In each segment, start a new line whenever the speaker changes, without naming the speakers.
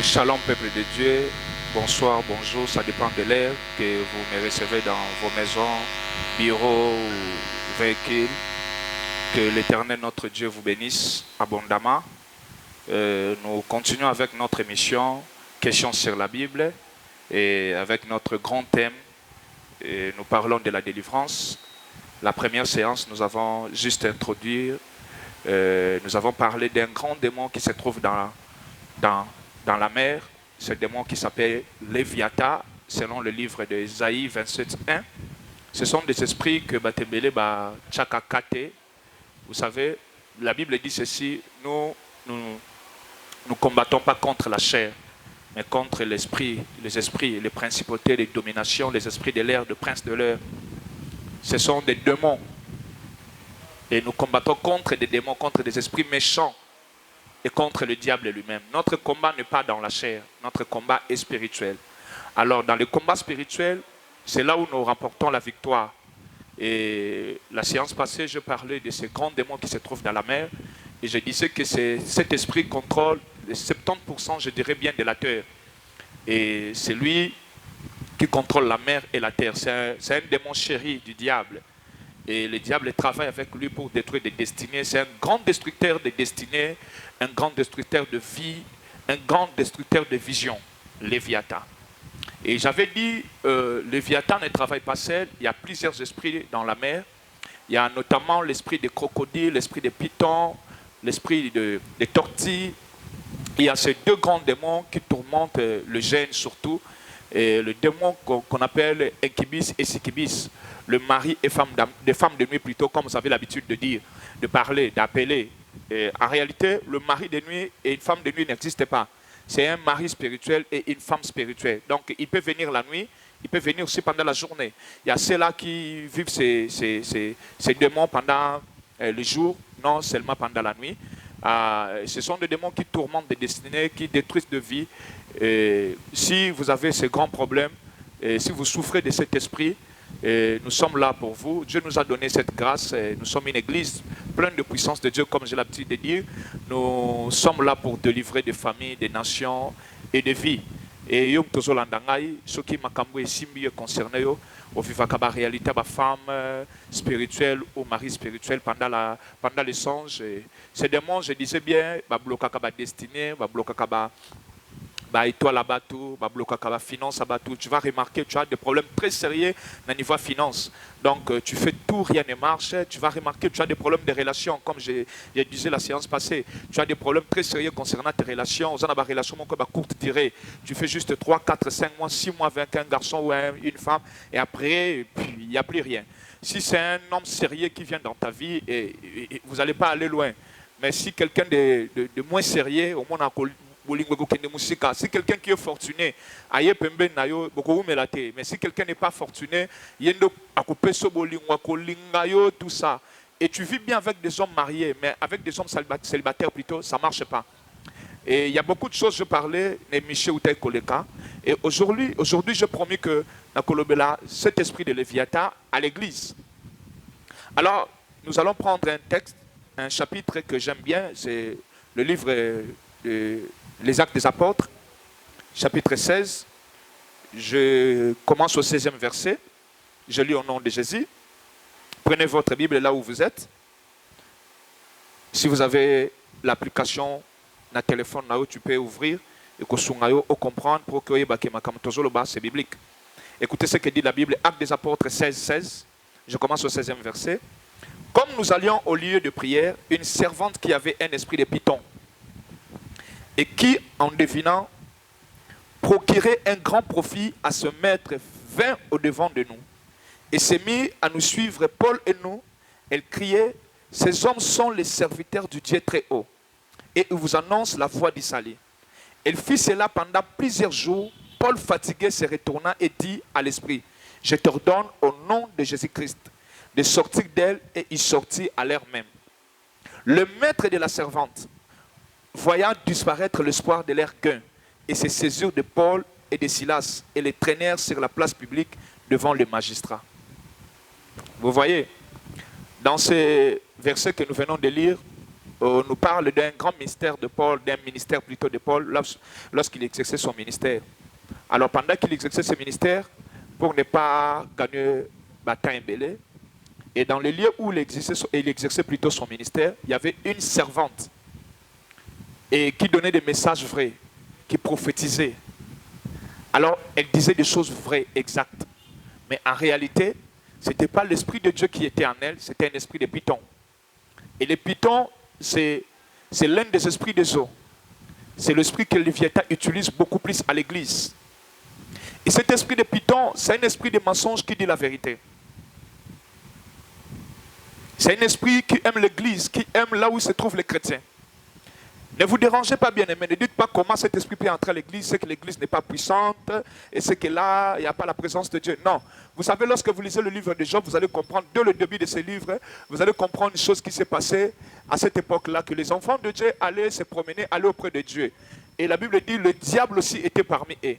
Shalom peuple de Dieu, bonsoir, bonjour, ça dépend de l'heure que vous me recevez dans vos maisons, bureaux ou véhicules. Que l'Éternel notre Dieu vous bénisse abondamment. Nous continuons avec notre émission Questions sur la Bible et avec notre grand thème, nous parlons de la délivrance. La première séance, nous avons juste introduit, nous avons parlé d'un grand démon qui se trouve dans la mer, ce démon qui s'appelle Léviathan, selon le livre d'Ésaïe 27.1. Ce sont des esprits que Batebele Tchakakate. Vous savez, la Bible dit ceci, nous combattons pas contre la chair, mais contre l'esprit, les esprits, les principautés, les dominations, les esprits de l'air, de princes de l'air. Ce sont des démons. Et nous combattons contre des démons, contre des esprits méchants et contre le diable lui-même. Notre combat n'est pas dans la chair, notre combat est spirituel. Alors dans le combat spirituel, c'est là où nous remportons la victoire. Et la séance passée, je parlais de ces grands démons qui se trouvent dans la mer. Et je disais que cet esprit contrôle 70%, je dirais bien, de la terre. Et c'est lui qui contrôle la mer et la terre. C'est un démon chéri du diable. Et le diable travaille avec lui pour détruire des destinées. C'est un grand destructeur de destinées, un grand destructeur de vie, un grand destructeur de vision, Léviathan. Et j'avais dit, Léviathan ne travaille pas seul, il y a plusieurs esprits dans la mer. Il y a notamment l'esprit des crocodiles, l'esprit des pythons, l'esprit des tortilles. Il y a ces deux grands démons qui tourmentent le gène surtout. Et le démon qu'on appelle Incubus et Succubus, le mari et des femmes de nuit plutôt, comme vous avez l'habitude de dire, de parler, d'appeler. En réalité, le mari de nuit et une femme de nuit n'existent pas. C'est un mari spirituel et une femme spirituelle. Donc, il peut venir la nuit, il peut venir aussi pendant la journée. Il y a ceux-là qui vivent ces démons pendant le jour, non seulement pendant la nuit. Ce sont des démons qui tourmentent des destinées, qui détruisent de vie. Si vous avez ces grands problèmes, si vous souffrez de cet esprit, nous sommes là pour vous. Dieu nous a donné cette grâce. Nous sommes une église pleine de puissance de Dieu, comme j'ai l'habitude de dire. Nous sommes là pour délivrer des familles, des nations et des vies. Et yom tozolandangai, ceux qui makambo et simbi concernés, au vivaka ba réalité ba femme spirituelle ou mari spirituel pendant les songes. Ces démons, je disais bien, ba bloquer ba destinée, ba bloquer ba étoile abatou, ba bloquer ba finance abatou. Tu vas remarquer, tu as des problèmes très sérieux au niveau finance. Donc tu fais tout, rien ne marche. Tu vas remarquer, tu as des problèmes de relations, comme je disais la séance passée. Tu as des problèmes très sérieux concernant tes relations. Vous en avez des relations courte durée. Tu fais juste 3, 4, 5 mois, 6 mois avec un garçon ou une femme, et après, il n'y a plus rien. Si c'est un homme sérieux qui vient dans ta vie, et vous n'allez pas aller loin. Mais si quelqu'un de moins sérieux, au moins si quelqu'un qui est fortuné, mais si quelqu'un n'est pas fortuné, tout ça. Et tu vis bien avec des hommes mariés, mais avec des hommes célibataires plutôt, ça ne marche pas. Et il y a beaucoup de choses, je parlais, et aujourd'hui, j'ai promis que cet esprit de Léviathan à l'église. Alors, nous allons prendre un texte, un chapitre que j'aime bien, c'est le livre Les Actes des Apôtres, chapitre 16. Je commence au 16e verset. Je lis au nom de Jésus. Prenez votre Bible là où vous êtes. Si vous avez l'application na téléphone, là où tu peux ouvrir et que comprendre pour que c'est biblique. Écoutez ce que dit la Bible, Actes des Apôtres 16. Je commence au 16e verset. Comme nous allions au lieu de prière, une servante qui avait un esprit de python et qui, en devinant, procurait un grand profit à ce maître, vint au-devant de nous et s'est mis à nous suivre, Paul et nous. Elle criait, « Ces hommes sont les serviteurs du Dieu très haut, et ils vous annoncent la voie d'Israël. » Elle fit cela pendant plusieurs jours. Paul, fatigué, se retourna et dit à l'esprit, « Je t'ordonne au nom de Jésus-Christ de sortir d'elle, et il sortit à l'heure même. » Le maître de la servante, voyant disparaître l'espoir de leur gain, et se saisirent de Paul et de Silas et les traînèrent sur la place publique devant les magistrats. Vous voyez, dans ces versets que nous venons de lire, nous parle d'un grand mystère de Paul, d'un ministère plutôt de Paul, lorsqu'il exerçait son ministère. Alors pendant qu'il exerçait ce ministère, pour ne pas gagner bataille belé, et dans les lieux où il exerçait plutôt son ministère, il y avait une servante et qui donnait des messages vrais, qui prophétisait. Alors, elle disait des choses vraies, exactes. Mais en réalité, ce n'était pas l'Esprit de Dieu qui était en elle, c'était un esprit de python. Et le python, c'est l'un des esprits des eaux. C'est l'esprit que Léviathan utilise beaucoup plus à l'église. Et cet esprit de python, c'est un esprit de mensonge qui dit la vérité. C'est un esprit qui aime l'église, qui aime là où se trouvent les chrétiens. Ne vous dérangez pas, bien-aimés. Ne dites pas comment cet esprit peut entrer à l'église, c'est que l'église n'est pas puissante, et c'est que là, il n'y a pas la présence de Dieu. Non. Vous savez, lorsque vous lisez le livre de Job, vous allez comprendre, dès le début de ce livre, vous allez comprendre une chose qui s'est passée à cette époque-là, que les enfants de Dieu allaient se promener, allaient auprès de Dieu. Et la Bible dit, le diable aussi était parmi eux.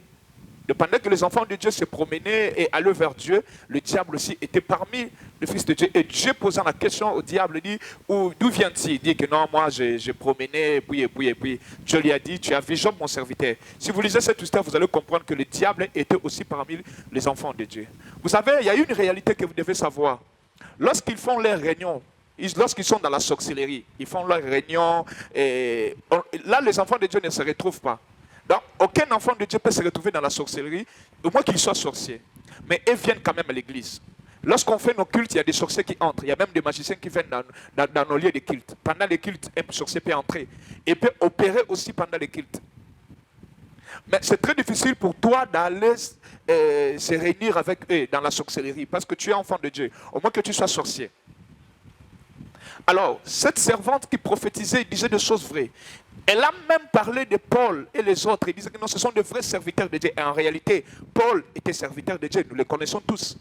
Pendant que les enfants de Dieu se promenaient et allaient vers Dieu, le diable aussi était parmi le Fils de Dieu. Et Dieu posant la question au diable, dit, d'où vient-il? Il dit que non, moi je promenais, et puis. Dieu lui a dit, tu as vu Job mon serviteur. Si vous lisez cette histoire, vous allez comprendre que le diable était aussi parmi les enfants de Dieu. Vous savez, il y a une réalité que vous devez savoir. Lorsqu'ils font leurs réunions, lorsqu'ils sont dans la sorcellerie, ils font leurs réunions, et là les enfants de Dieu ne se retrouvent pas. Donc, aucun enfant de Dieu peut se retrouver dans la sorcellerie, au moins qu'il soit sorcier. Mais ils viennent quand même à l'église. Lorsqu'on fait nos cultes, il y a des sorciers qui entrent. Il y a même des magiciens qui viennent dans nos lieux de culte. Pendant les cultes, un sorcier peut entrer. Et peut opérer aussi pendant les cultes. Mais c'est très difficile pour toi d'aller se réunir avec eux dans la sorcellerie. Parce que tu es enfant de Dieu. Au moins que tu sois sorcier. Alors, cette servante qui prophétisait, disait des choses vraies. Elle a même parlé de Paul et les autres. Elle disait que non, ce sont de vrais serviteurs de Dieu. Et en réalité, Paul était serviteur de Dieu. Nous le connaissons tous.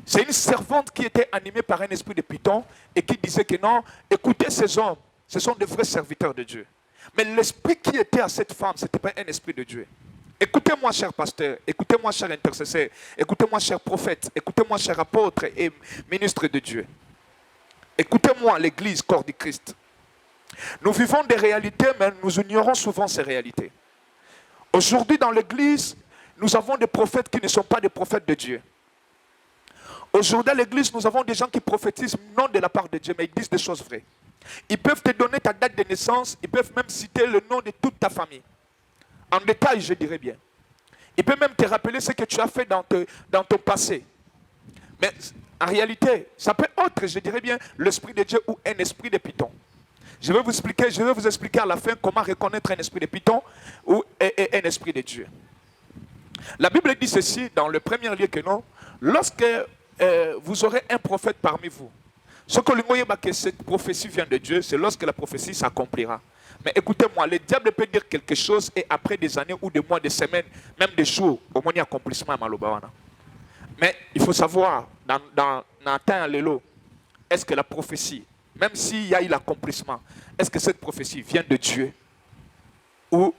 C'est une servante qui était animée par un esprit de python et qui disait que non, écoutez ces hommes, ce sont de vrais serviteurs de Dieu. Mais l'esprit qui était à cette femme, ce n'était pas un esprit de Dieu. Écoutez-moi, cher pasteur, écoutez-moi, cher intercesseur, écoutez-moi, cher prophète, écoutez-moi, cher apôtre et ministre de Dieu. Écoutez-moi, l'église, corps du Christ. Nous vivons des réalités, mais nous ignorons souvent ces réalités. Aujourd'hui, dans l'église, nous avons des prophètes qui ne sont pas des prophètes de Dieu. Aujourd'hui, à l'église, nous avons des gens qui prophétisent non de la part de Dieu, mais ils disent des choses vraies. Ils peuvent te donner ta date de naissance, ils peuvent même citer le nom de toute ta famille. En détail, je dirais bien. Ils peuvent même te rappeler ce que tu as fait dans ton passé. Mais en réalité, ça peut être, je dirais bien, l'esprit de Dieu ou un esprit de python. Je vais vous expliquer à la fin comment reconnaître un esprit de python ou un esprit de Dieu. La Bible dit ceci dans le premier lieu que non, lorsque vous aurez un prophète parmi vous, ce que vous que cette prophétie vient de Dieu, c'est lorsque la prophétie s'accomplira. Mais écoutez-moi, le diable peut dire quelque chose et après des années ou des mois, des semaines, même des jours, au moins il y a accomplissement à Malobawana. Mais il faut savoir, dans Nathan Lélo, est-ce que la prophétie, même s'il y a eu l'accomplissement, est-ce que cette prophétie vient de Dieu ou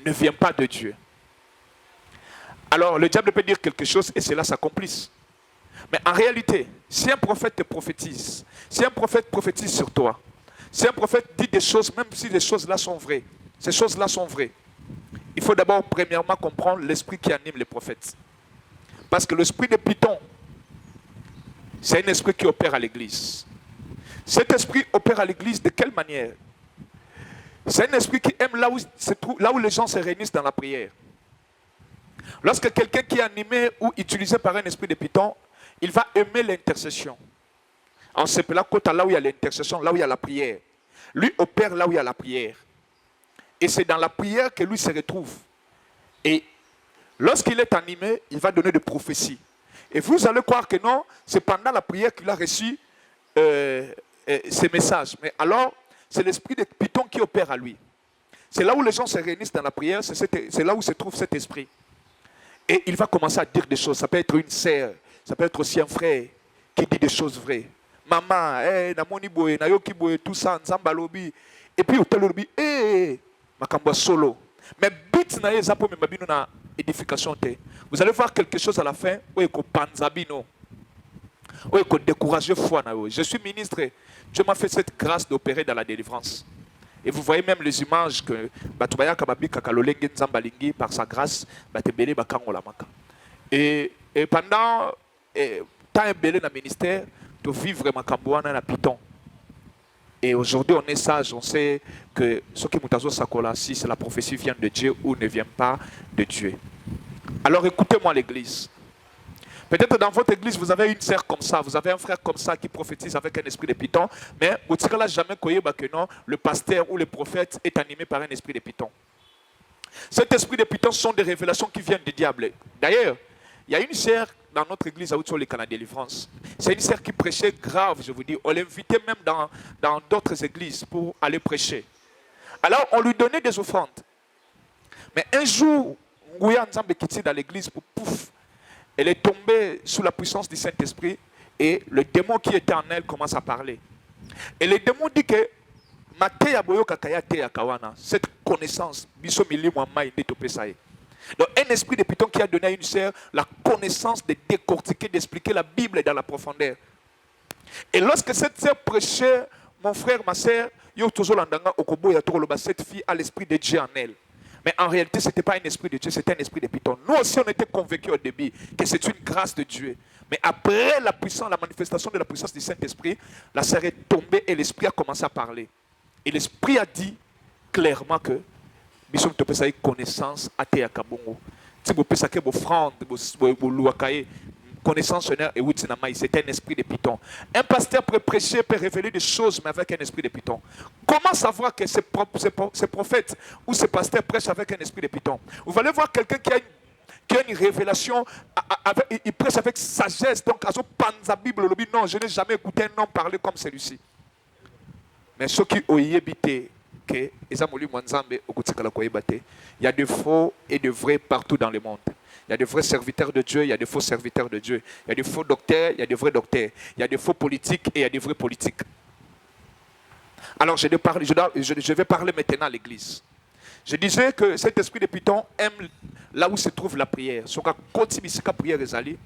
ne vient pas de Dieu? Alors, le diable peut dire quelque chose et cela s'accomplisse. Mais en réalité, si un prophète te prophétise, si un prophète prophétise sur toi, si un prophète dit des choses, même si les choses-là sont vraies, ces choses-là sont vraies, il faut d'abord, premièrement, comprendre l'esprit qui anime les prophètes. Parce que l'esprit de Python, c'est un esprit qui opère à l'église. Cet esprit opère à l'église de quelle manière? C'est un esprit qui aime là où les gens se réunissent dans la prière. Lorsque quelqu'un qui est animé ou utilisé par un esprit de Python, il va aimer l'intercession. En ce là où il y a l'intercession, là où il y a la prière. Lui opère là où il y a la prière. Et c'est dans la prière que lui se retrouve. Et lorsqu'il est animé, il va donner des prophéties. Et vous allez croire que non, c'est pendant la prière qu'il a reçu ces messages. Mais alors, c'est l'esprit de Python qui opère à lui. C'est là où les gens se réunissent dans la prière, c'est là où se trouve cet esprit. Et il va commencer à dire des choses. Ça peut être une sœur, ça peut être aussi un frère qui dit des choses vraies. Maman, namoni boye, nayoki boye, tout ça, nzambalobi. Et puis, au telobi, makamba solo. Mais bit na yezapo me mabino na édification te. Vous allez voir quelque chose à la fin, panzabino. Oui, qu'on décourage foi. Je suis ministre. Dieu m'a fait cette grâce d'opérer dans la délivrance. Et vous voyez même les images que par sa grâce, et pendant temps belé dans le ministère, de vivre Makambouana na Python. Et aujourd'hui, on est sage, on sait que ce qui Moutazo Sakola, si la prophétie vient de Dieu ou ne vient pas de Dieu. Alors écoutez-moi l'église. Peut-être dans votre église, vous avez une sœur comme ça, vous avez un frère comme ça qui prophétise avec un esprit de Python, mais vous ne là jamais que non, le pasteur ou le prophète est animé par un esprit de Python. Cet esprit de Python sont des révélations qui viennent du diable. D'ailleurs, il y a une sœur dans notre église à Outso, les Canadiens Délivrance. C'est une sœur qui prêchait grave, je vous dis. On l'invitait même dans d'autres églises pour aller prêcher. Alors, on lui donnait des offrandes. Mais un jour, Ngouya Nzambe Kitsi dans l'église, pouf, elle est tombée sous la puissance du Saint-Esprit et le démon qui était en elle commence à parler. Et le démon dit que cette connaissance, donc un esprit de Python qui a donné à une sœur la connaissance de décortiquer, d'expliquer la Bible dans la profondeur. Et lorsque cette sœur prêchait, mon frère, ma sœur, cette fille a l'esprit de Dieu en elle. Mais en réalité, ce n'était pas un esprit de Dieu, c'était un esprit de Python. Nous aussi, on était convaincus au début que c'est une grâce de Dieu. Mais après la puissance, la manifestation de la puissance du Saint-Esprit, la sœur est tombée et l'esprit a commencé à parler. Et l'esprit a dit clairement que Bishop Topesa a connaissance à Théa Kabongo. Si vous pensez que vos offrandes, vos louakaye, connaissance et c'est un esprit de Python. Un pasteur peut prêcher, peut révéler des choses, mais avec un esprit de Python. Comment savoir que ces prophètes ou ces pasteurs prêchent avec un esprit de Python? Vous allez voir quelqu'un qui a une révélation, il prêche avec sagesse. Donc, à ce panza Bible, non, je n'ai jamais écouté un homme parler comme celui-ci. Mais ceux qui ont habité, il y a de faux et de vrais partout dans le monde. Il y a de vrais serviteurs de Dieu, il y a de faux serviteurs de Dieu. Il y a de faux docteurs, il y a de vrais docteurs. Il y a de faux politiques et il y a de vrais politiques. Alors je vais parler maintenant à l'église. Je disais que cet esprit de Python aime là où se trouve la prière. Si on prière ezali,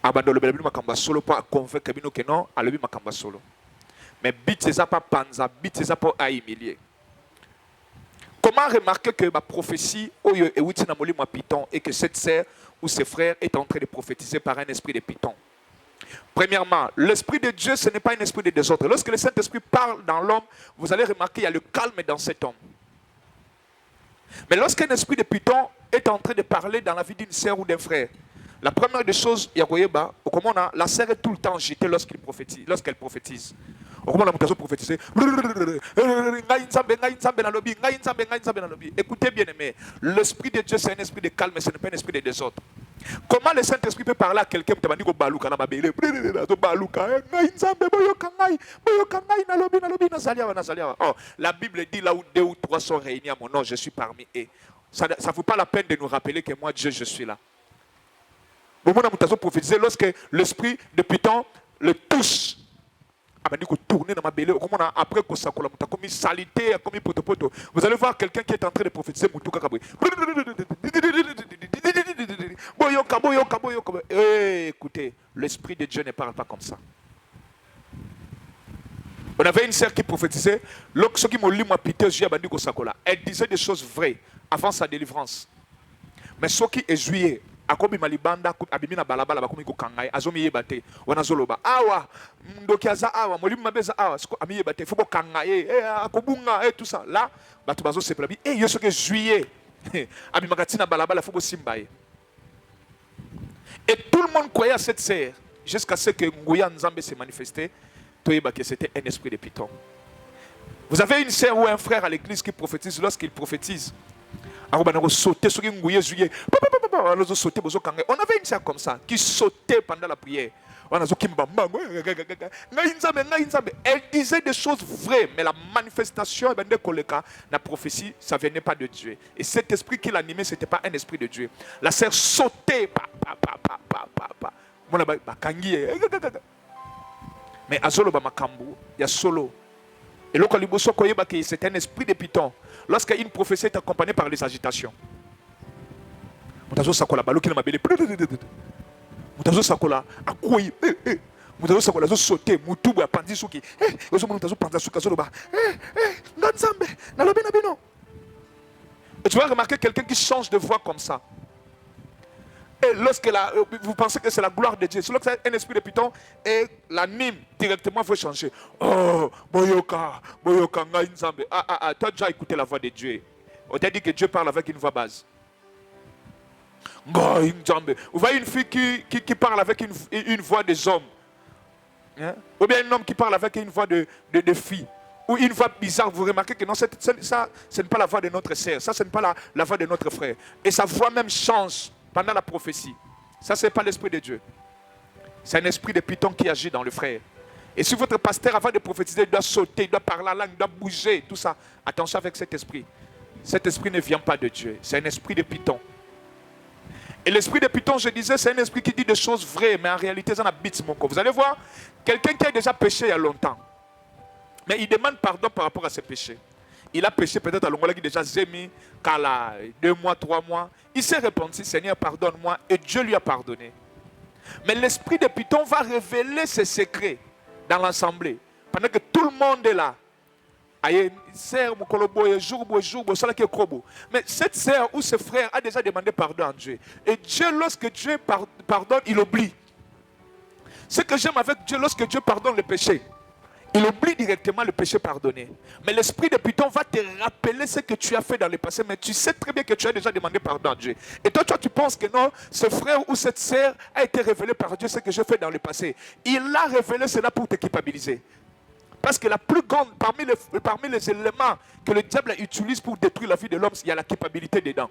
abandonne le makamba solo pour convaincre que non, à le makamba solo. Mais bit c'est pas panza, bit c'est pas à humilier. Comment remarquer que ma prophétie et que cette sœur ou ses frères est en train de prophétiser par un esprit de Python? Premièrement, l'esprit de Dieu, ce n'est pas un esprit de désordre. Lorsque le Saint-Esprit parle dans l'homme, vous allez remarquer qu'il y a le calme dans cet homme. Mais lorsqu'un esprit de Python est en train de parler dans la vie d'une sœur ou d'un frère, la première des choses, la sœur est tout le temps agitée lorsqu'elle prophétise. Comment la mutation prophétisée? Écoutez bien aimé, l'esprit de Dieu c'est un esprit de calme, mais ce n'est pas un esprit de désordre. Comment le Saint-Esprit peut parler à quelqu'un qui la Bible dit là où 2 ou 3 sont réunis à mon nom, je suis parmi eux. Ça ne vaut pas la peine de nous rappeler que moi Dieu je suis là. Lorsque l'esprit de Python le touche, après salité, vous allez voir quelqu'un qui est en train de prophétiser. Écoutez, l'esprit de Dieu ne parle pas comme ça. On avait une sœur qui prophétisait. Elle disait des choses vraies avant sa délivrance. Mais ce qui est juillet, akobi malibanda abimina balabala bakomi ko kangai azomi yebate wana zoloba awa ndoki aza awa molimi mabeza awa siko ami yebate faut ko kangai akobunga tout ça là batu bazo sepela bi yeso ke juillet abimakatina balabala faut ko simbaye. Et tout le monde croyait à cette sœur jusqu'à ce que Ngouya Nzambe s'est manifesté, toyeba que c'était un esprit de Python. Vous avez une sœur ou un frère à l'église qui prophétise. Lorsqu'il prophétise, on avait une sœur comme ça qui sautait pendant la prière. Elle disait des choses vraies, mais la manifestation la prophétie, ça ne venait pas de Dieu. Et cet esprit qui l'animait, ce n'était pas un esprit de Dieu. La sœur sautait. Mais Azolo Bamakambu, il y a solo. Et c'est un esprit de Python. Lorsqu'une prophétie est accompagnée par les agitations.
Mutazo sakola akoi mutazo sakola zo sauter mutubu ya pandi suki ozo mutazo panda suka zo ba nganzambe na lobi na bino. Et tu vas remarquer quelqu'un qui change de voix comme ça. Et lorsque vous pensez que c'est la gloire de Dieu, c'est lorsque un esprit de python et l'anime directement, il faut changer. Oh, boyoka, boyoka, nga nzambe. Tu as déjà écouté la voix de Dieu. On t'a dit que Dieu parle avec une voix basse. Nga nzambe. Vous voyez une fille qui parle avec une voix des hommes. Hein? Ou bien un homme qui parle avec une voix de fille. Ou une voix bizarre, vous remarquez que non, ça, ce n'est pas la voix de notre sœur. Ça, ce n'est pas la voix de notre frère. Et sa voix même change pendant la prophétie. Ça, ce n'est pas l'esprit de Dieu. C'est un esprit de python qui agit dans le frère. Et si votre pasteur, avant de prophétiser, il doit sauter, il doit parler la langue, il doit bouger, tout ça, attention avec cet esprit. Cet esprit ne vient pas de Dieu. C'est un esprit de python. Et l'esprit de python, je disais, c'est un esprit qui dit des choses vraies, mais en réalité, ça n'habite mon corps. Vous allez voir, quelqu'un qui a déjà péché il y a longtemps, mais il demande pardon par rapport à ses péchés. Il a péché peut-être à l'ongolais qui déjà zémi, kala, 2 mois, 3 mois. Il s'est repenti, Seigneur, pardonne-moi, et Dieu lui a pardonné. Mais l'esprit de python va révéler ses secrets dans l'assemblée. Pendant que tout le monde est là. Mais cette sœur ou ce frère a déjà demandé pardon à Dieu. Et Dieu, lorsque Dieu pardonne, il oublie. Ce que j'aime avec Dieu, lorsque Dieu pardonne le péché, il oublie directement le péché pardonné. Mais l'esprit de python va te rappeler ce que tu as fait dans le passé. Mais tu sais très bien que tu as déjà demandé pardon à Dieu. Et toi, tu penses que non, ce frère ou cette sœur a été révélé par Dieu ce que j'ai fait dans le passé. Il a révélé cela pour te culpabiliser. Parce que la plus grande, parmi les éléments que le diable utilise pour détruire la vie de l'homme, il y a la culpabilité dedans.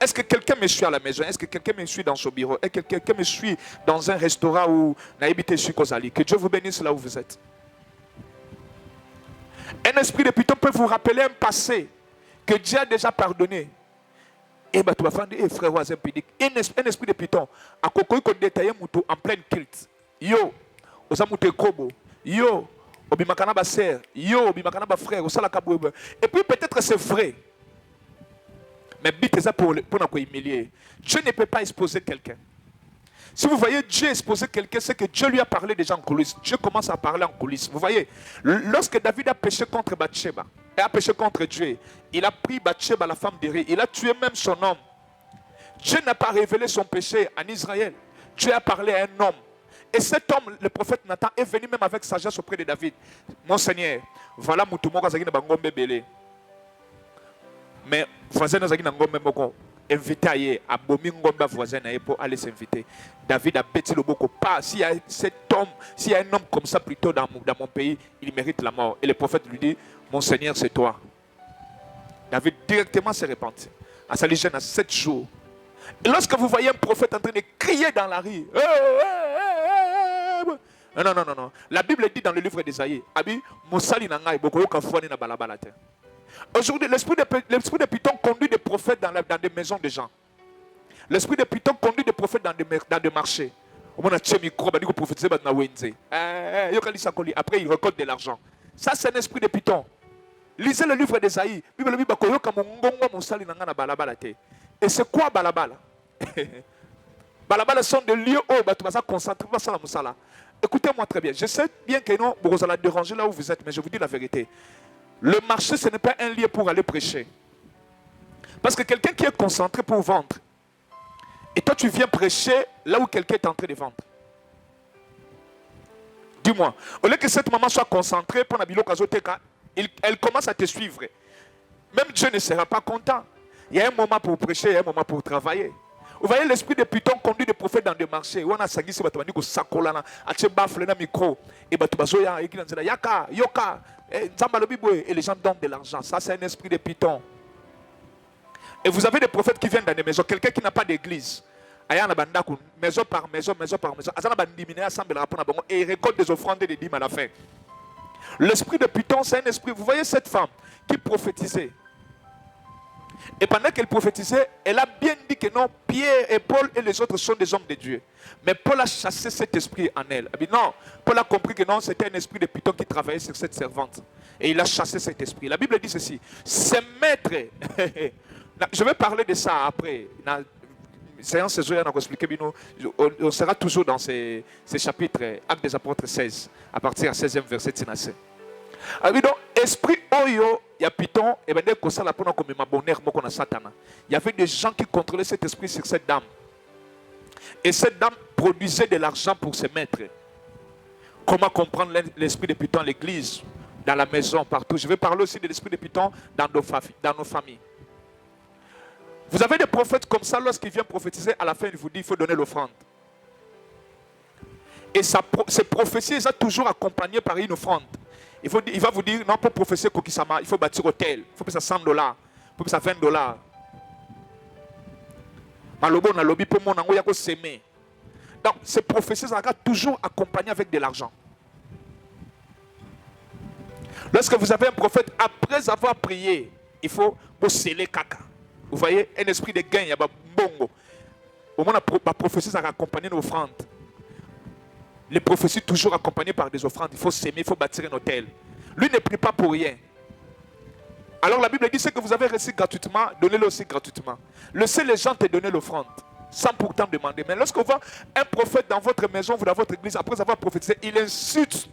Est-ce que quelqu'un me suit à la maison? Est-ce que quelqu'un me suit dans son bureau? Est-ce que quelqu'un me suit dans un restaurant où Naïbité suit Kozali? Que Dieu vous bénisse là où vous êtes. Un esprit de python peut vous rappeler un passé que Dieu a déjà pardonné. Et bah tu vas faire des frères voisins pédiques. Un esprit de python a coco qu'on détaille en pleine culte. Yo, osamute kobo. Yo, obimakana ba sœur. Yo, obimakana ba frère. Osala kabouebe. Et puis peut-être c'est vrai. Mais but ça pour nous humilier. Dieu ne peut pas exposer quelqu'un. Si vous voyez Dieu exposer quelqu'un, c'est que Dieu lui a parlé déjà en coulisses. Dieu commence à parler en coulisses. Vous voyez, lorsque David a péché contre Bathsheba, et a péché contre Dieu, il a pris Bathsheba, la femme d'Uri, il a tué même son homme. Dieu n'a pas révélé son péché en Israël. Dieu a parlé à un homme. Et cet homme, le prophète Nathan, est venu même avec sagesse auprès de David. Mon Seigneur, voilà Moutoumoko Zagina Bangombe Belé. Mais voisin n'a ngombe moko invité à bomi ngomba voisin pour aller s'inviter. David a bêti le boko pas. S'il y a cet homme, s'il y a un homme comme ça plutôt dans mon pays, il mérite la mort. Et le prophète lui dit, mon Seigneur, c'est toi. David directement s'est repenti. À sa légende à 7 jours. Et lorsque vous voyez un prophète en train de crier dans la rue, non. La Bible dit dans le livre d'Ésaïe, Abi, Moussali nangai boko yokafuani na balabala te. Aujourd'hui, l'esprit de python conduit des prophètes dans des maisons de gens. L'esprit de python conduit des prophètes dans des marchés. Après, il récolte de l'argent. Ça, c'est un esprit de python. Lisez le livre d'Ésaïe. Et c'est quoi balabala? Balabala sont des lieux où tu vas concentrer. Écoutez-moi très bien. Je sais bien que non, vous allez déranger là où vous êtes, mais je vous dis la vérité. Le marché, ce n'est pas un lieu pour aller prêcher. Parce que quelqu'un qui est concentré pour vendre, et toi tu viens prêcher là où quelqu'un est en train de vendre. Dis-moi, au lieu que cette maman soit concentrée pour Nabilo Kazoteka, elle commence à te suivre. Même Dieu ne sera pas content. Il y a un moment pour prêcher, il y a un moment pour travailler. Vous voyez, l'esprit de python conduit des prophètes dans des marchés. On a sagui se battu ko sakola na ache bafle na micro et batu bazoya et qui dans yaka yoka et les gens donnent de l'argent. Ça c'est un esprit de python. Et vous avez des prophètes qui viennent dans des maisons, quelqu'un qui n'a pas d'église. Maison par maison. Et il récolte des offrandes et des dîmes à la fin. L'esprit de python, c'est un esprit. Vous voyez cette femme qui prophétisait. Et pendant qu'elle prophétisait, elle a bien dit que non, Pierre et Paul et les autres sont des hommes de Dieu. Mais Paul a chassé cet esprit en elle. Non, Paul a compris que non, c'était un esprit de python qui travaillait sur cette servante. Et il a chassé cet esprit. La Bible dit ceci. Ces maîtres, je vais parler de ça après. séance on sera toujours dans ces chapitres, Actes des Apôtres 16, à partir du 16e verset. Alors, donc, esprit oyo, il y a Python, et bien, il y avait des gens qui contrôlaient cet esprit sur cette dame. Et cette dame produisait de l'argent pour ses maîtres. Comment comprendre l'esprit de Python à l'église, dans la maison, partout. Je vais parler aussi de l'esprit de Python dans nos familles. Vous avez des prophètes comme ça, lorsqu'ils viennent prophétiser, à la fin, il vous dit qu'il faut donner l'offrande. Et ces prophéties sont toujours accompagnées par une offrande. Il va vous dire, non, pour prophétiser Kokisama, il faut bâtir hôtel, il faut payer ça $100, il faut payer ça $20. Malobo na lobby pour mon ango yako s'aimer. Donc, ces prophéties sont toujours accompagnées avec de l'argent. Lorsque vous avez un prophète, après avoir prié, il faut sceller caca. Vous voyez, un esprit de gain, il y a bongo. Au moins, la prophétie sont accompagnées d'offrandes. Les prophéties toujours accompagnées par des offrandes. Il faut s'aimer, il faut bâtir un hôtel. Lui ne prie pas pour rien. Alors la Bible dit, ce que vous avez reçu gratuitement, donnez-le aussi gratuitement. Laissez les gens te donner l'offrande, sans pourtant demander. Mais lorsqu'on voit un prophète dans votre maison, dans votre église, après avoir prophétisé, il insiste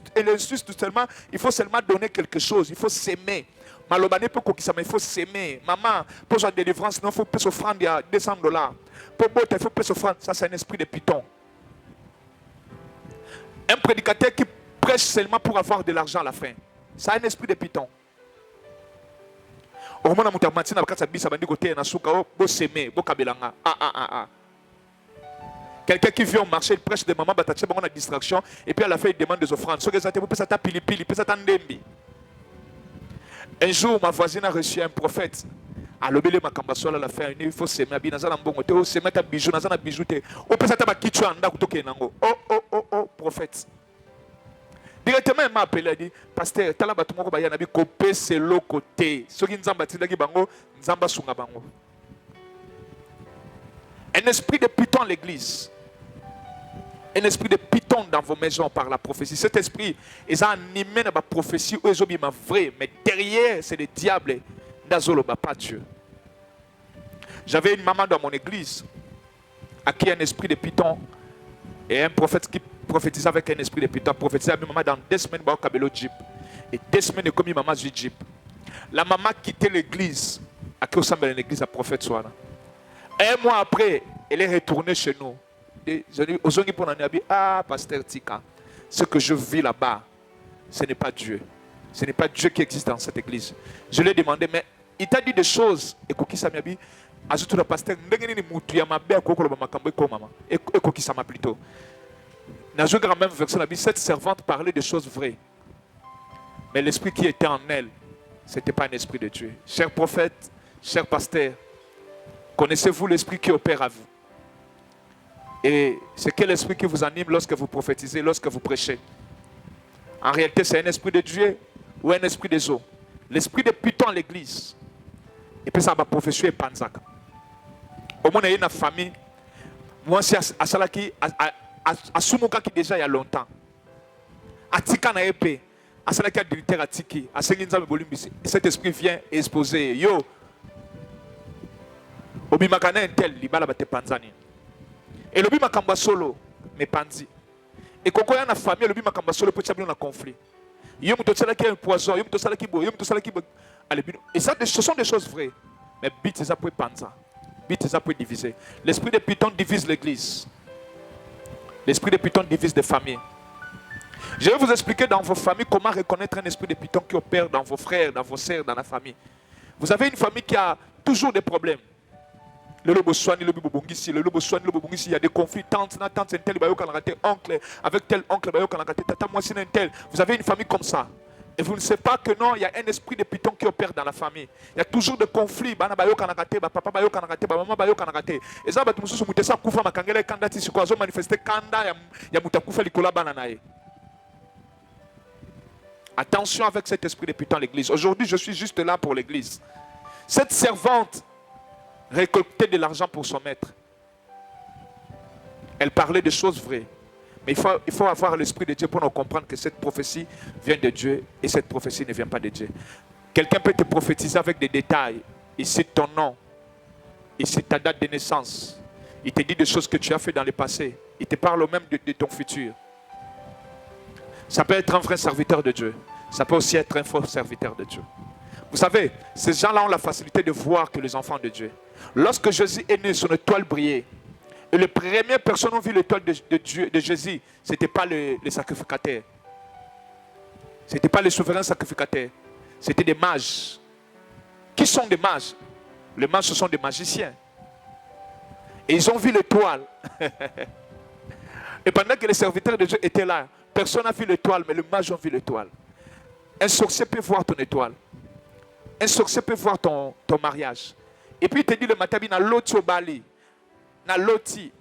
seulement, il faut seulement donner quelque chose, il faut s'aimer. Malobane peut il faut s'aimer. Maman, pour sa délivrance, il faut payer offrande, il y a $200. Pour botter, il faut payer offrande. Ça, c'est un esprit de Python. Un prédicateur qui prêche seulement pour avoir de l'argent à la fin. Ça a un esprit de Python. Quelqu'un qui vient au marché, il prêche des mamans, on a distraction, et puis à la fin il demande des offrandes. Un jour, ma voisine a reçu un prophète. Il faut s'aimer. Oh, prophète. Directement, il m'a appelé, il a dit, pasteur, c'est le côté. Un esprit de Python à l'église. Un esprit de Python dans vos maisons par la prophétie. Cet esprit, ils ont animé dans la prophétie, ils ont vrai, mais derrière, c'est le diable. Pas Dieu. J'avais une maman dans mon église à qui un esprit de Python et un prophète qui prophétisait avec un esprit de Python. Prophétisait à ma maman dans 2 semaines, bah, au cabello Jeep. Et 2 semaines, comme une maman du Jeep. La maman quittait l'église. À qui ressemble l'église à prophète soit. Un mois après, elle est retournée chez nous. Et je dis, ah, pasteur Tika, ce que je vis là-bas, ce n'est pas Dieu. Ce n'est pas Dieu qui existe dans cette église. Je lui ai demandé, mais il t'a dit des choses. Et Koki Samiabi, ajoute le pasteur, plutôt. Dans le même verset, cette servante parlait de choses vraies. Mais l'esprit qui était en elle, ce n'était pas un esprit de Dieu. Cher prophète, cher pasteur, connaissez-vous l'esprit qui opère à vous? Et c'est quel esprit qui vous anime lorsque vous prophétisez, lorsque vous prêchez? En réalité, c'est un esprit de Dieu ou un esprit des eaux. L'esprit de Python à l'église. Et puis ça va prophétiser et panzaka. Au moins, il y a une famille. Moi, c'est à Salaki, à Sumuka qui déjà il y a longtemps. À Tika na épée. À Salaki à directeur à Tiki. À Senginza Bolimbisi. Cet esprit vient exposer. Yo. Obimakana intel, libala bate panzani. Et l'obi makamba solo, mais pandi. Et quand il y a une famille, l'obi makamba solo peut y avoir un conflit. Yo muto sala qui est un poison, yo muto sala qui bo, yo muto sala qui bo. Et ça, ce sont des choses vraies. Mais bit c'est ça pour panza. Bit c'est ça pour diviser. L'esprit de Python divise l'église. L'esprit de Python divise des familles. Je vais vous expliquer dans vos familles comment reconnaître un esprit de Python qui opère dans vos frères, dans vos sœurs, dans la famille. Vous avez une famille qui a toujours des problèmes. Le lobo soigne, le lobo bongisi, le lobo soigne, le lobo bongisi. Il y a des conflits. Tante, c'est un tel, oncle, avec tel oncle, tata, moi c'est un tel. Vous avez une famille comme ça. Et vous ne savez pas que non, il y a un esprit de Python qui opère dans la famille. Il y a toujours des conflits. Papa maman et ça, ça kufa makangele kanda ti siko azo manifester kanda ya mutakufa likola bananae. Attention avec cet esprit de Python à l'église. Aujourd'hui, je suis juste là pour l'église. Cette servante récoltait de l'argent pour son maître. Elle parlait de choses vraies. Mais il faut avoir l'esprit de Dieu pour nous comprendre que cette prophétie vient de Dieu et cette prophétie ne vient pas de Dieu. Quelqu'un peut te prophétiser avec des détails. Il cite ton nom, il cite ta date de naissance, Il te dit des choses que tu as fait dans le passé. Il te parle même de ton futur. Ça peut être un vrai serviteur de Dieu. Ça peut aussi être un faux serviteur de Dieu. Vous savez, ces gens-là ont la facilité de voir que les enfants de Dieu. Lorsque Jésus est né, son étoile brillait. Et les premières personnes ont vu l'étoile de Jésus. Ce n'était pas les sacrificateurs. Ce n'était pas les souverains sacrificateurs. C'était des mages. Qui sont des mages? Les mages, ce sont des magiciens. Et ils ont vu l'étoile. Et pendant que les serviteurs de Dieu étaient là, personne n'a vu l'étoile, mais les mages ont vu l'étoile. Un sorcier peut voir ton étoile. Un sorcier peut voir ton mariage. Et puis il te dit le matin, na loti au bali, na loti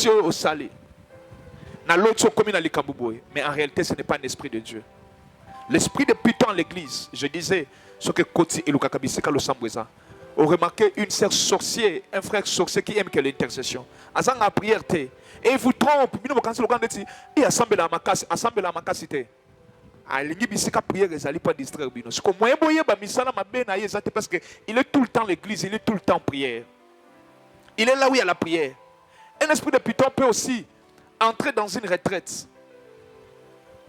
au salé, na loti au commune à l'Ikambouboé. Mais en réalité, ce n'est pas un esprit de Dieu. L'esprit de Python à l'église, je disais, ce que Koti et Lukakabisika le Samboueza, ont remarqué une sœur sorcière, un frère sorcier qui aime que l'intercession. Azang a prière, et il vous trompe. Il assemble la makasité. Prière, ils n'allaient pas distraire. Parce qu'il est tout le temps à l'église, il est tout le temps en prière. Il est là où il y a la prière. Un esprit de Python peut aussi entrer dans une retraite.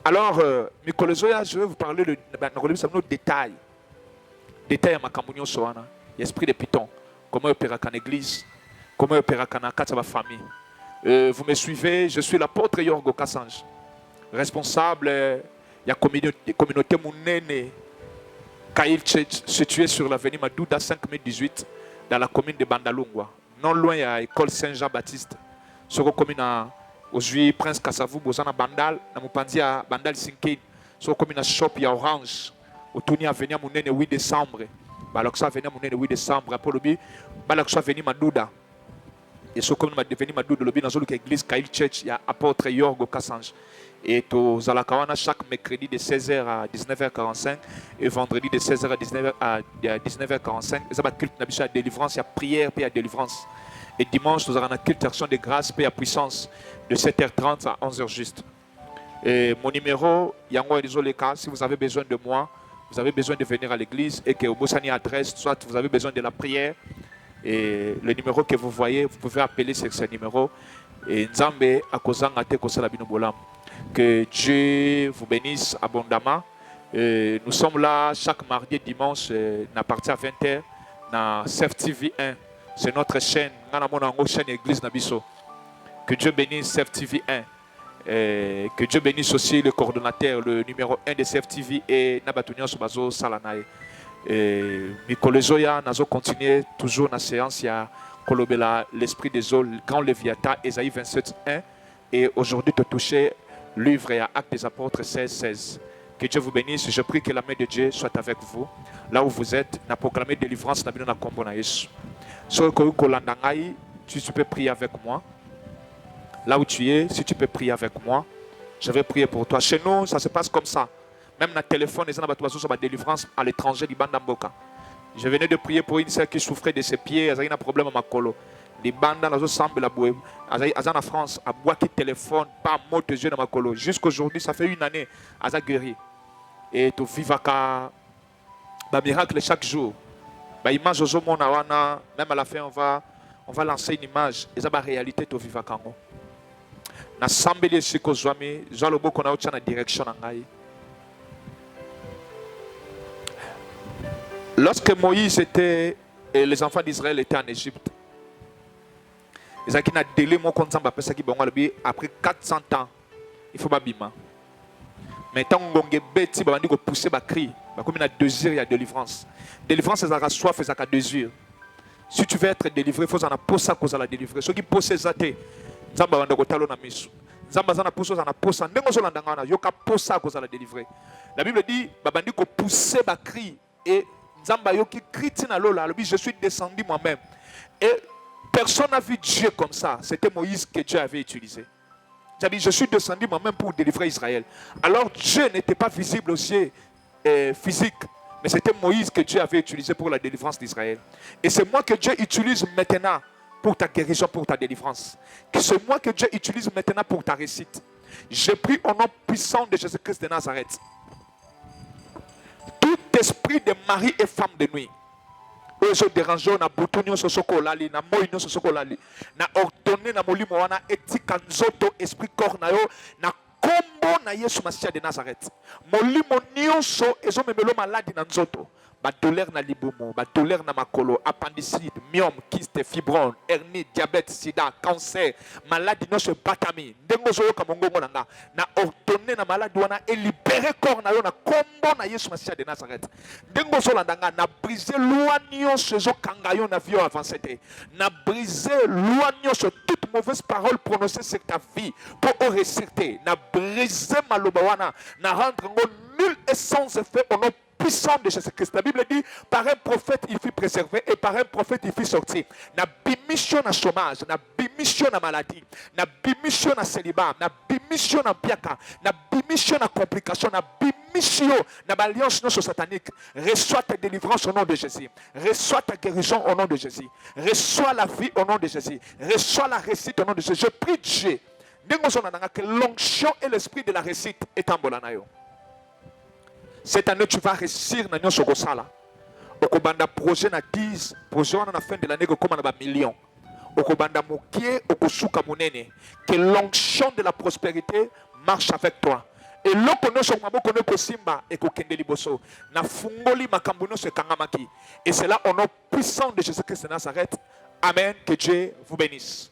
Alors, Mikolo Zoya, je vais vous parler de détails. Détails à ma communion soana. L'esprit de Python. Comment il opère en église. Comment il opère en ma famille. Vous me suivez, je suis l'apôtre Yorgo Kassange. Responsable, il y a une communauté Mounene. Kaïl située sur l'avenue Madouda 5018 dans la commune de Bandalungwa. Non loin, il y a l'école Saint-Jean-Baptiste. Sur la commune aujourd'hui, Prince Kassavou, Bozana Bandal, na Mupandi à Bandal Sinkin. Sur la commune à Shop, il y a Orange. Au Touni à venir Mounene 8 décembre. Balaksa venir Mounene 8 décembre. Après le Balaksa venir Madouda. Et sur la commune de venir Madouda, le dans l'église Kaïl Church, il y a apôtre Yorgo Kassange. Et au Zalakawana chaque mercredi de 16h à 19h45 et vendredi de 16h à 19h45. Il y a culte de délivrance, il y a prière, puis il y a délivrance. Et dimanche, nous avons un culte d'action de grâce, puis il y a puissance de 7h30 à 11h juste. Et mon numéro, si vous avez besoin de moi, vous avez besoin de venir à l'église et que vous avez une adresse, soit vous avez besoin de la prière. Et le numéro que vous voyez, vous pouvez appeler sur ce numéro. Et Nzambe akozanga te kosala bino bolam. Que Dieu vous bénisse abondamment. Nous sommes là chaque mardi et dimanche à partir de 20h dans CFTV 1. C'est notre chaîne. Chaîne Église Nabiso. Que Dieu bénisse CFTV 1. Que Dieu bénisse aussi le coordonnateur, le numéro 1 de CFTV et Nabatunion Sobazo Salanae. Mikolo Zoya, nous continuer toujours dans la séance. Il y a Kolobela, l'esprit des eaux, grand Léviathan, Ésaïe 27.1. Et aujourd'hui, te toucher. Livre et Actes des Apôtres 16.16. Que Dieu vous bénisse. Je prie que la main de Dieu soit avec vous. Là où vous êtes, n'a proclamé délivrance, n'a bien na kombo na Yesu. Si tu peux prier avec moi. Là où tu es, si tu peux prier avec moi, je vais prier pour toi. Chez nous, ça se passe comme ça. Même dans le téléphone, les gens sur la délivrance à l'étranger, je venais de prier pour une sœur qui souffrait de ses pieds. Elle a un problème à ma colo. Les bandes dans la bouée, en France, à boire qui téléphone, pas mot de Dieu dans ma colo. Jusqu'aujourd'hui, ça fait une année, elle a guéri. Et tu vis un miracle chaque jour. Image au monde, même à la fin, on va lancer une image. Et ça, la réalité, tu vis à na sambeli siko zwami, zalo boko na ucha na direction ngai. Lorsque Moïse était et les enfants d'Israël étaient en Égypte, ils ont délai mon compte après 400 ans. Il faut pas bima. Mais tant qu'on a bêti, on dit pousser ba cri, comme il y a désir, il y a délivrance. Délivrance, c'est à soif, c'est à désir. Si tu veux être délivré, il faut en posa cause à la délivrer. Ceux qui posent zate, zamba wanda kotalo na misu. Zamba zana poso zana posa, ndengo zo landangana, yoka posa cause à la délivrer. La Bible dit, babandi ko pousser ba cri et zamba yoki crie na lola, je suis descendu moi-même. Et personne n'a vu Dieu comme ça. C'était Moïse que Dieu avait utilisé. C'est-à-dire, je suis descendu moi-même pour délivrer Israël. Alors Dieu n'était pas visible aux yeux physiques, mais c'était Moïse que Dieu avait utilisé pour la délivrance d'Israël. Et c'est moi que Dieu utilise maintenant pour ta guérison, pour ta délivrance. C'est moi que Dieu utilise maintenant pour ta réussite. Je prie au nom puissant de Jésus-Christ de Nazareth. Tout esprit de mari et femme de nuit, Ozo déranger na butunyo sosoko lali na moinyo sosoko lali na ordonner na molimo wana etika nzoto esprit corps na yo na kombo na Yesu Masia de Nazareth. Molimo nyonso ezo memelo maladi na nzoto. Ba douleur na libumu, ba douleur na makolo, appendicite, myome, kyste, fibrome, hernie, diabète, sida, cancer, maladie nyonso batami. Ndengo zo yoka mongongo nanga na ordonner na maladie wana et libérer corps na yo na kombo na Yesu Masia de Nazareth. Ndengo zo landanga na briser loi nyonso zo kanga yo na vie avancé te. Na briser loi nyonso toute mauvaise parole prononcée sur ta vie pour ressusciter. Na briser maloba wana na rendre ngo nul et sans effet au nom puissant de Jésus-Christ. La Bible dit, par un prophète il fut préservé et par un prophète il fut sorti. Na bimission na chômage, na bimission na maladie, na bimission na célibat, na bimission na piaka, na bimission na complication, na bimission na alliance non satanique. Reçois ta délivrance au nom de Jésus. Reçois ta guérison au nom de Jésus. Reçois la vie au nom de Jésus. Reçois la réussite au nom de Jésus. Je prie Dieu. Que l'onction et l'esprit de la réussite est en bolanayo. Cette année, tu vas réussir dans notre sala. Okobanda projet na 10, projet na fin de l'année comme na ba million. Okobanda mokie, okosuka monene. Que l'onction de la prospérité marche avec toi. Et l'okono so maboko ne kosimba et kokende liboso. Na fungoli makambuno se kangamaki. Et c'est là au nom puissant de Jésus-Christ de Nazareth. Amen. Que Dieu vous bénisse.